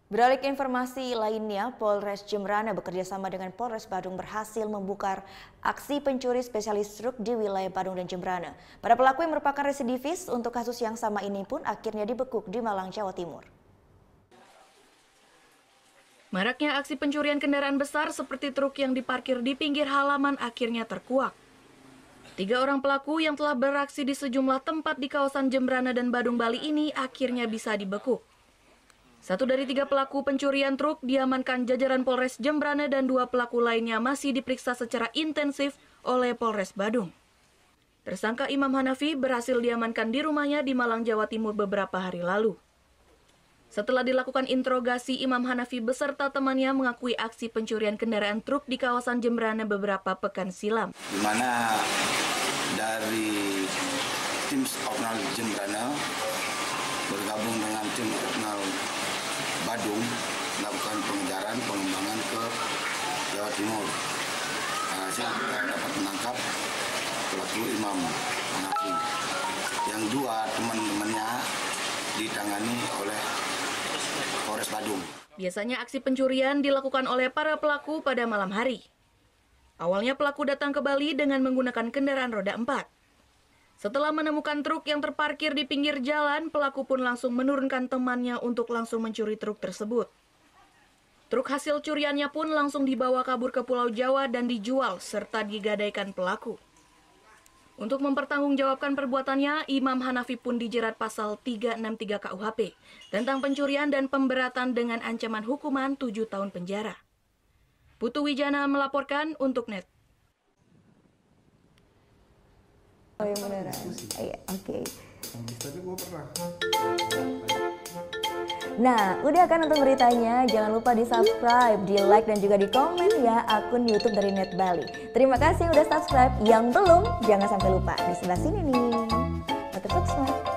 Beralih ke informasi lainnya, Polres Jembrana bekerjasama dengan Polres Badung berhasil membongkar aksi pencuri spesialis truk di wilayah Badung dan Jembrana. Para pelaku yang merupakan residivis untuk kasus yang sama ini pun akhirnya dibekuk di Malang, Jawa Timur. Maraknya aksi pencurian kendaraan besar seperti truk yang diparkir di pinggir halaman akhirnya terkuak. 3 orang pelaku yang telah beraksi di sejumlah tempat di kawasan Jembrana dan Badung, Bali ini akhirnya bisa dibekuk. 1 dari 3 pelaku pencurian truk diamankan jajaran Polres Jembrana dan 2 pelaku lainnya masih diperiksa secara intensif oleh Polres Badung. Tersangka Imam Hanafi berhasil diamankan di rumahnya di Malang, Jawa Timur beberapa hari lalu. Setelah dilakukan interogasi, Imam Hanafi beserta temannya mengakui aksi pencurian kendaraan truk di kawasan Jembrana beberapa pekan silam. Di mana dari tim Opnal Jembrana bergabung dengan tim Opnal Badung melakukan pengejaran pengembangan ke Jawa Timur. Hasil dapat menangkap pelaku Imam Hanafi. Yang 2 teman-temannya ditangani oleh Polres Badung. Biasanya aksi pencurian dilakukan oleh para pelaku pada malam hari. Awalnya pelaku datang ke Bali dengan menggunakan kendaraan roda 4. Setelah menemukan truk yang terparkir di pinggir jalan, pelaku pun langsung menurunkan temannya untuk langsung mencuri truk tersebut. Truk hasil curiannya pun langsung dibawa kabur ke Pulau Jawa dan dijual serta digadaikan pelaku. Untuk mempertanggungjawabkan perbuatannya, Imam Hanafi pun dijerat pasal 363 KUHP tentang pencurian dan pemberatan dengan ancaman hukuman 7 tahun penjara. Putu Wijana melaporkan untuk NET. Oh iya beneran. Iya, oke. Tapi gue pernah. Nah, udah kan untuk beritanya? Jangan lupa di-subscribe, di-like, dan juga di-komen ya akun YouTube dari Net Bali. Terima kasih udah subscribe. Yang belum, jangan sampai lupa. Di sebelah sini nih. Subscribe.